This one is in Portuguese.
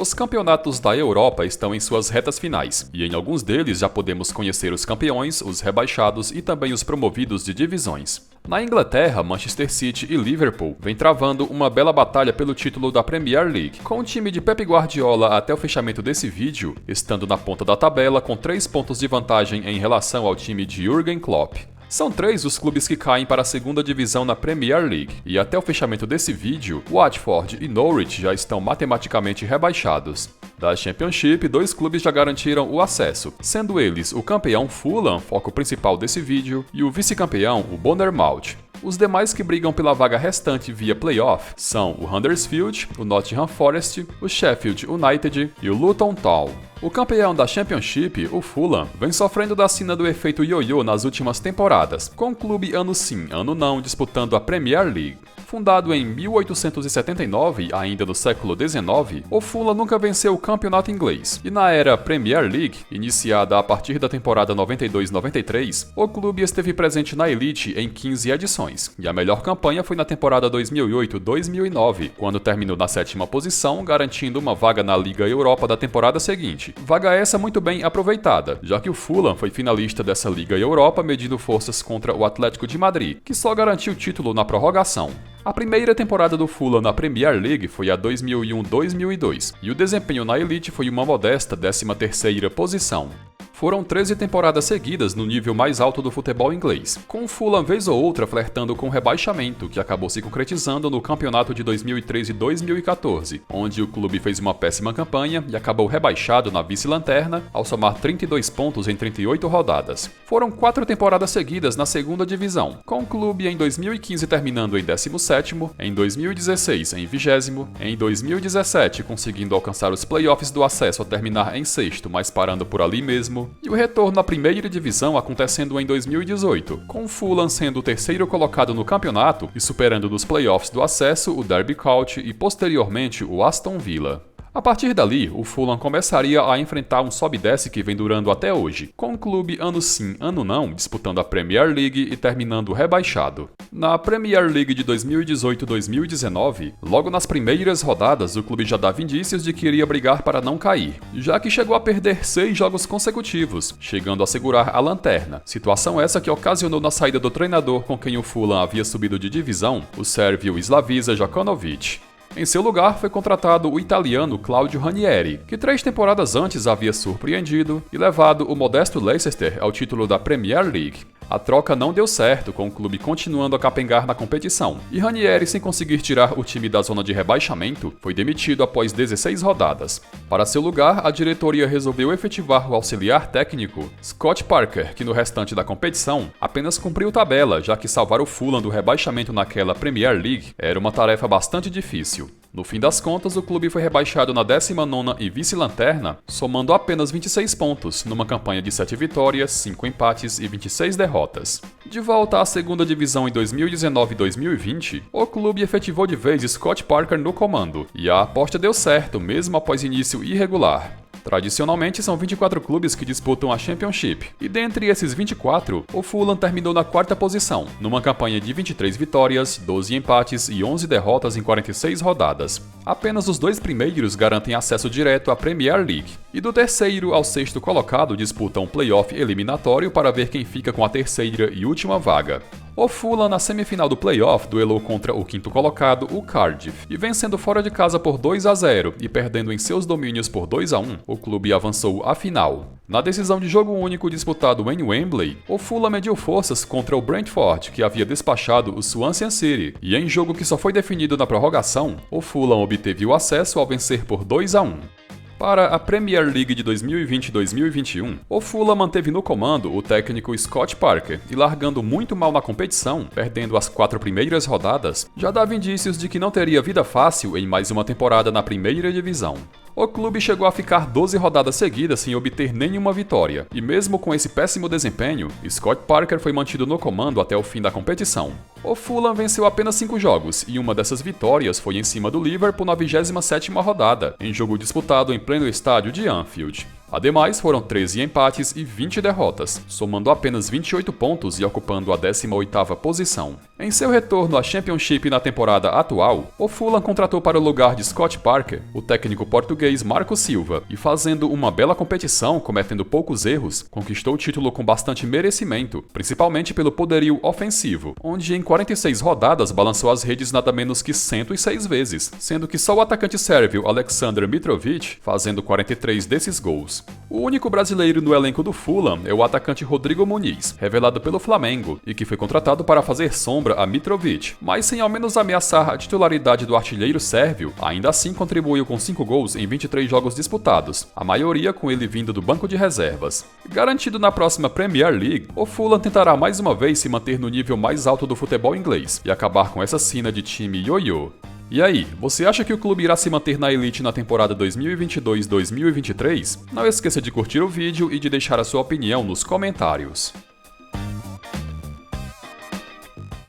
Os campeonatos da Europa estão em suas retas finais, e em alguns deles já podemos conhecer os campeões, os rebaixados e também os promovidos de divisões. Na Inglaterra, Manchester City e Liverpool vêm travando uma bela batalha pelo título da Premier League, com o time de Pep Guardiola até o fechamento desse vídeo, estando na ponta da tabela com 3 pontos de vantagem em relação ao time de Jürgen Klopp. São 3 os clubes que caem para a segunda divisão na Premier League, e até o fechamento desse vídeo, Watford e Norwich já estão matematicamente rebaixados. Da Championship, 2 clubes já garantiram o acesso, sendo eles o campeão Fulham, foco principal desse vídeo, e o vice-campeão, o Bournemouth. Os demais que brigam pela vaga restante via playoff são o Huddersfield, o Nottingham Forest, o Sheffield United e o Luton Town. O campeão da Championship, o Fulham, vem sofrendo da sina do efeito ioiô nas últimas temporadas, com o clube ano sim, ano não disputando a Premier League. Fundado em 1879, ainda no século XIX, o Fulham nunca venceu o campeonato inglês, e na era Premier League, iniciada a partir da temporada 92-93, o clube esteve presente na elite em 15 edições, e a melhor campanha foi na temporada 2008-2009, quando terminou na 7ª posição, garantindo uma vaga na Liga Europa da temporada seguinte. Vaga essa muito bem aproveitada, já que o Fulham foi finalista dessa Liga Europa medindo forças contra o Atlético de Madrid, que só garantiu o título na prorrogação. A primeira temporada do Fulham na Premier League foi a 2001-2002, e o desempenho na elite foi uma modesta 13ª posição. Foram 13 temporadas seguidas no nível mais alto do futebol inglês, com o Fulham vez ou outra flertando com o rebaixamento, que acabou se concretizando no campeonato de 2013 e 2014, onde o clube fez uma péssima campanha e acabou rebaixado na vice-lanterna, ao somar 32 pontos em 38 rodadas. Foram 4 temporadas seguidas na segunda divisão, com o clube em 2015 terminando em 17º, em 2016 em 20º, em 2017 conseguindo alcançar os playoffs do acesso a terminar em 6º, mas parando por ali mesmo, e o retorno à primeira divisão acontecendo em 2018, com o Fulham sendo o 3º colocado no campeonato e superando nos playoffs do acesso o Derby County e posteriormente o Aston Villa. A partir dali, o Fulham começaria a enfrentar um sobe e desce que vem durando até hoje, com o clube ano sim, ano não, disputando a Premier League e terminando rebaixado. Na Premier League de 2018-2019, logo nas primeiras rodadas, o clube já dava indícios de que iria brigar para não cair, já que chegou a perder 6 jogos consecutivos, chegando a segurar a lanterna. Situação essa que ocasionou na saída do treinador com quem o Fulham havia subido de divisão, o sérvio Slavisa Jokanovic. Em seu lugar foi contratado o italiano Claudio Ranieri, que 3 temporadas antes havia surpreendido e levado o modesto Leicester ao título da Premier League. A troca não deu certo, com o clube continuando a capengar na competição, e Ranieri, sem conseguir tirar o time da zona de rebaixamento, foi demitido após 16 rodadas. Para seu lugar, a diretoria resolveu efetivar o auxiliar técnico Scott Parker, que no restante da competição apenas cumpriu tabela, já que salvar o Fulham do rebaixamento naquela Premier League era uma tarefa bastante difícil. No fim das contas, o clube foi rebaixado na 19ª e vice-lanterna, somando apenas 26 pontos, numa campanha de 7 vitórias, 5 empates e 26 derrotas. De volta à segunda divisão em 2019 e 2020, o clube efetivou de vez Scott Parker no comando, e a aposta deu certo mesmo após início irregular. Tradicionalmente, são 24 clubes que disputam a Championship, e dentre esses 24, o Fulham terminou na 4ª posição, numa campanha de 23 vitórias, 12 empates e 11 derrotas em 46 rodadas. Apenas os 2 primeiros garantem acesso direto à Premier League, e do 3º ao 6º colocado disputam um playoff eliminatório para ver quem fica com a 3ª e última vaga. O Fulham, na semifinal do playoff, duelou contra o 5º colocado, o Cardiff, e vencendo fora de casa por 2-0 e perdendo em seus domínios por 2-1, o clube avançou à final. Na decisão de jogo único disputado em Wembley, o Fulham mediu forças contra o Brentford, que havia despachado o Swansea City, e em jogo que só foi definido na prorrogação, o Fulham obteve o acesso ao vencer por 2-1. Para a Premier League de 2020-2021, o Fulham manteve no comando o técnico Scott Parker e, largando muito mal na competição, perdendo as 4 primeiras rodadas, já dava indícios de que não teria vida fácil em mais uma temporada na primeira divisão. O clube chegou a ficar 12 rodadas seguidas sem obter nenhuma vitória, e mesmo com esse péssimo desempenho, Scott Parker foi mantido no comando até o fim da competição. O Fulham venceu apenas 5 jogos, e uma dessas vitórias foi em cima do Liverpool na 27ª rodada, em jogo disputado em pleno estádio de Anfield. Ademais, foram 13 empates e 20 derrotas, somando apenas 28 pontos e ocupando a 18ª posição. Em seu retorno à Championship na temporada atual, o Fulham contratou para o lugar de Scott Parker o técnico português Marco Silva e, fazendo uma bela competição, cometendo poucos erros, conquistou o título com bastante merecimento, principalmente pelo poderio ofensivo, onde em 46 rodadas balançou as redes nada menos que 106 vezes, sendo que só o atacante sérvio Aleksandar Mitrovic fazendo 43 desses gols. O único brasileiro no elenco do Fulham é o atacante Rodrigo Muniz, revelado pelo Flamengo, e que foi contratado para fazer sombra a Mitrovic, mas sem ao menos ameaçar a titularidade do artilheiro sérvio, ainda assim contribuiu com 5 gols em 23 jogos disputados, a maioria com ele vindo do banco de reservas. Garantido na próxima Premier League, o Fulham tentará mais uma vez se manter no nível mais alto do futebol inglês e acabar com essa sina de time ioiô. E aí, você acha que o clube irá se manter na elite na temporada 2022-2023? Não esqueça de curtir o vídeo e de deixar a sua opinião nos comentários.